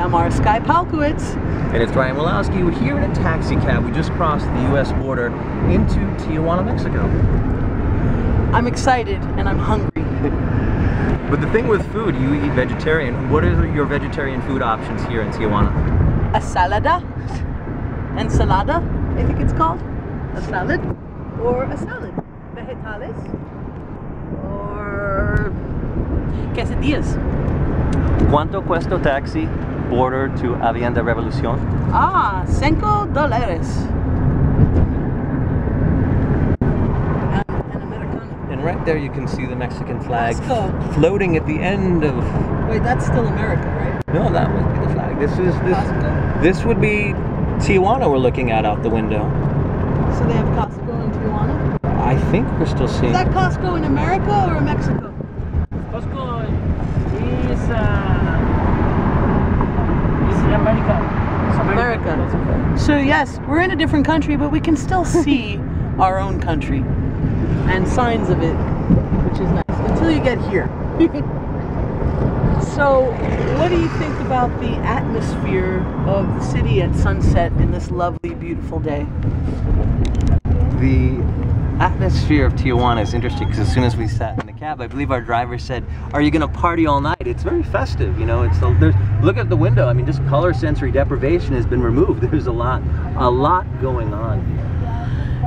am R. Sky Palkowitz. And it's Janek Wolowski. We're here in a taxi cab. We just crossed the U.S. border into Tijuana, Mexico. I'm excited and I'm hungry. But the thing with food, you eat vegetarian. What are your vegetarian food options here in Tijuana? A salada, ensalada, I think it's called. A salad, or a salad. Vegetales, or quesadillas. ¿Cuánto cuesta taxi border to Avenida Revolución? $5. And right there you can see the Mexican flag floating at the end of... Wait, that's still America, right? No, that would be the flag. This would be Tijuana we're looking at out the window. So they have Costco in Tijuana? I think we're still seeing... Is that Costco in America or Mexico? Costco is America. So yes, we're in a different country, but we can still see our own country and signs of it, which is nice, until you get here. So, what do you think about the atmosphere of the city at sunset in this lovely, beautiful day? The atmosphere of Tijuana is interesting because as soon as we sat in the cab, I believe our driver said, "Are you going to party all night?" It's very festive, you know. Look at the window. I mean, just color sensory deprivation has been removed. There's a lot going on here.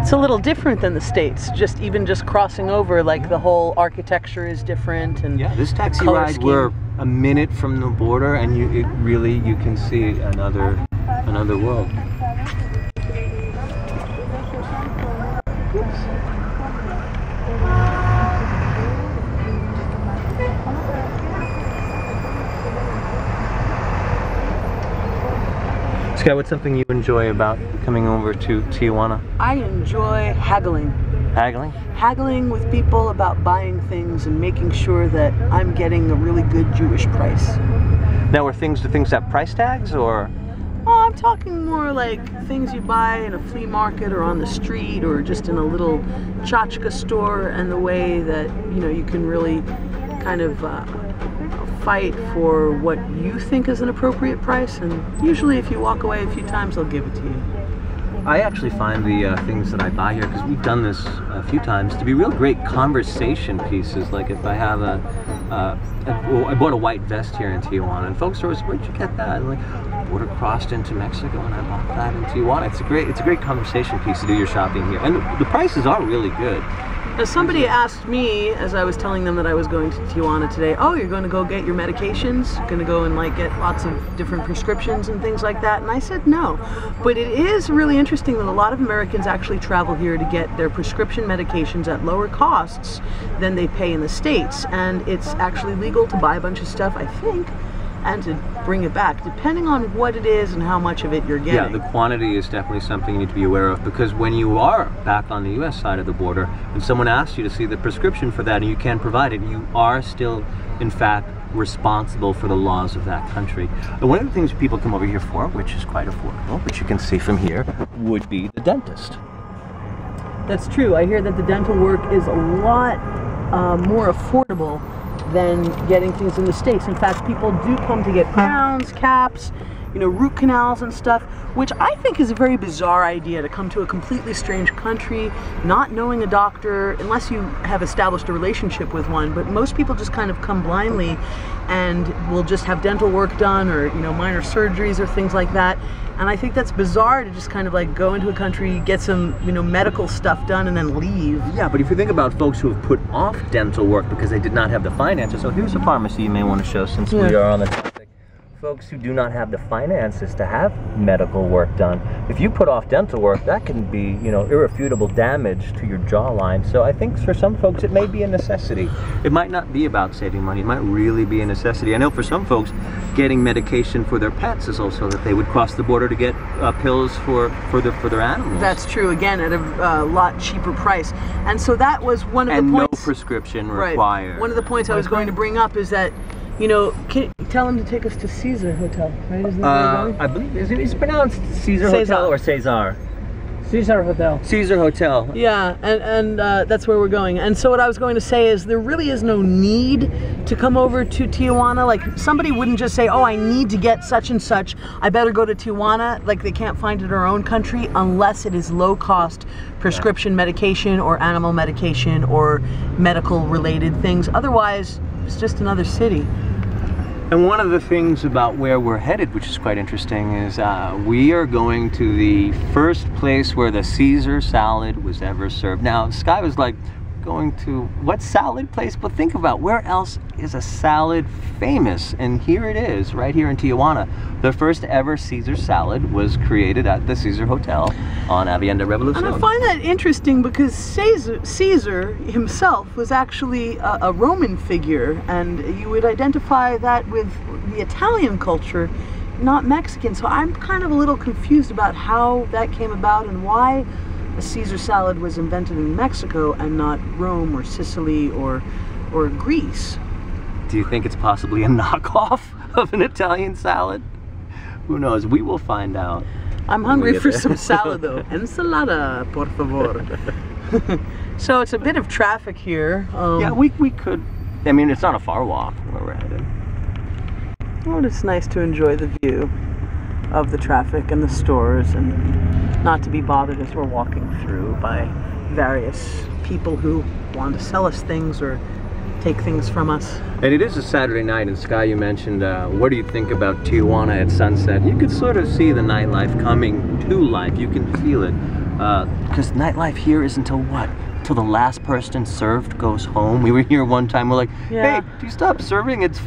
It's a little different than the States. Even just crossing over, like the whole architecture is different, and yeah, this taxi ride we're a minute from the border, and you can see another world. Sky, what's something you enjoy about coming over to Tijuana? I enjoy haggling. Haggling? Haggling with people about buying things and making sure that I'm getting a really good Jewish price. Now, do things have price tags, or? Oh, I'm talking more like things you buy in a flea market or on the street or just in a little tchotchke store, and the way that, you know, you can really kind of fight for what you think is an appropriate price, and usually if you walk away a few times, they'll give it to you. I actually find the things that I buy here, because we've done this a few times, to be real great conversation pieces. Like if I have I bought a white vest here in Tijuana, and folks are always, "Where'd you get that?" And like, border crossed into Mexico, and I bought that in Tijuana. It's a great conversation piece to do your shopping here, and the prices are really good. Now, somebody asked me, as I was telling them that I was going to Tijuana today, "Oh, you're going to go get your medications? You're going to go and like get lots of different prescriptions and things like that?" And I said no. But it is really interesting that a lot of Americans actually travel here to get their prescription medications at lower costs than they pay in the States. And it's actually legal to buy a bunch of stuff, I think, and to bring it back, depending on what it is and how much of it you're getting. Yeah, the quantity is definitely something you need to be aware of, because when you are back on the U.S. side of the border and someone asks you to see the prescription for that and you can't provide it, you are still, in fact, responsible for the laws of that country. And one of the things people come over here for, which is quite affordable, which you can see from here, would be the dentist. That's true. I hear that the dental work is a lot more affordable than getting things in the States. In fact, people do come to get crowns, caps, you know, root canals and stuff, which I think is a very bizarre idea, to come to a completely strange country, not knowing a doctor, unless you have established a relationship with one. But most people just kind of come blindly and will just have dental work done, or, you know, minor surgeries or things like that. And I think that's bizarre to just kind of like go into a country, get some, you know, medical stuff done, and then leave. Yeah, but if you think about folks who have put off dental work because they did not have the finances, so here's a pharmacy you may want to show since we are on the topic. Folks who do not have the finances to have medical work done, if you put off dental work, that can be, you know, irrefutable damage to your jawline. So I think for some folks it may be a necessity. It might not be about saving money, it might really be a necessity. I know for some folks, getting medication for their pets is also that they would cross the border to get pills for their animals. That's true, again, at a lot cheaper price. And so that was one of the points. And no prescription required. Right. One of the points I was going to bring up is that, you know, tell them to take us to Caesar Hotel, right? Isn't that where we're going? I believe, is it pronounced Caesar Hotel or Cesar? Caesar Hotel. Caesar Hotel. Yeah, and that's where we're going. And so what I was going to say is there really is no need to come over to Tijuana. Like, somebody wouldn't just say, oh, I need to get such and such, I better go to Tijuana. Like, they can't find it in our own country unless it is low-cost prescription medication or animal medication or medical-related things. Otherwise, it's just another city. And one of the things about where we're headed, which is quite interesting, is we are going to the first place where the Caesar salad was ever served. Now, Sky was like, going to what salad place? But think about, where else is a salad famous? And here it is, right here in Tijuana. The first ever Caesar salad was created at the Caesar Hotel on Avenida Revolución. And I find that interesting because Caesar himself was actually a Roman figure, and you would identify that with the Italian culture, not Mexican. So I'm kind of a little confused about how that came about and why a Caesar salad was invented in Mexico and not Rome or Sicily or Greece. Do you think it's possibly a knockoff of an Italian salad? Who knows? We will find out. I'm hungry for some salad though. Ensalada, por favor. So it's a bit of traffic here. Yeah, we could. I mean, it's not a far walk where we're headed. Well, it's nice to enjoy the view of the traffic and the stores and not to be bothered as we're walking through by various people who want to sell us things or take things from us. And it is a Saturday night, and Sky, you mentioned, what do you think about Tijuana at sunset? You could sort of see the nightlife coming to life. You can feel it. Because nightlife here is until what? Till the last person served goes home. We were here one time, we're like, yeah. Hey, do you stop serving? It's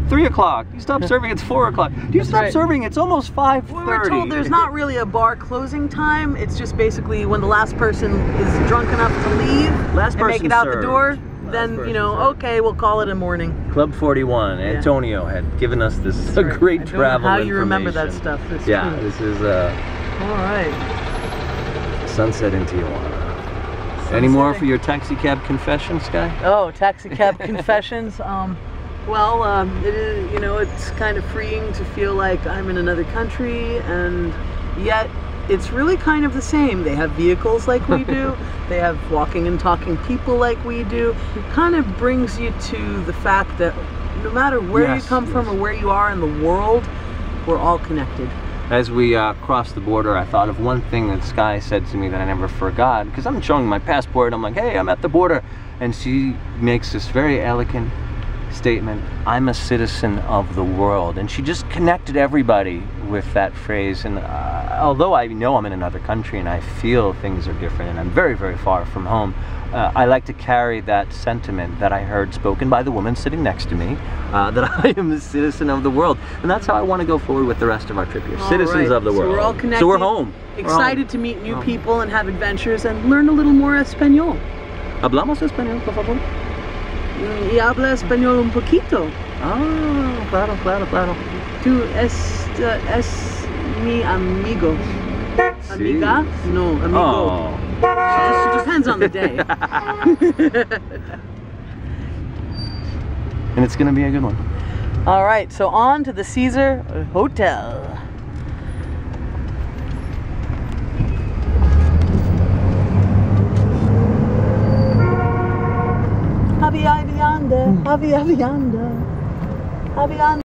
3 o'clock. You stop serving, it's 4 o'clock. Do you stop serving? It's almost 5:30. Well, we're told there's not really a bar closing time. It's just basically when the last person is drunk enough to leave and make it out the door, then, you know, okay, we'll call it a morning. Club 41, Antonio had given us this great travel how you remember that stuff. It's yeah, true. this is all right. Sunset in Tijuana. Any more for your taxi cab confession, Sky? Oh, taxi cab confessions. Well, it is, you know, it's kind of freeing to feel like I'm in another country, and yet it's really kind of the same. They have vehicles like we do. They have walking and talking people like we do. It kind of brings you to the fact that no matter where you come from or where you are in the world, we're all connected. As we crossed the border, I thought of one thing that Sky said to me that I never forgot, because I'm showing my passport. I'm like, hey, I'm at the border. And she makes this very elegant statement, I'm a citizen of the world. And she just connected everybody with that phrase. And although I know I'm in another country and I feel things are different and I'm very, very far from home, I like to carry that sentiment that I heard spoken by the woman sitting next to me, that I am a citizen of the world. And that's how I want to go forward with the rest of our trip here. Citizens of the world. So we're all connected. So we're home. Excited to meet new people and have adventures and learn a little more Español. ¿Hablamos español, por favor? Y habla español un poquito. Ah, claro, claro, claro. Tú es mi amigo. Amiga? No, amigo. Oh. It depends on the day. And it's gonna be a good one. All right, so on to the Caesar Hotel. Avianda, avianda, avianda.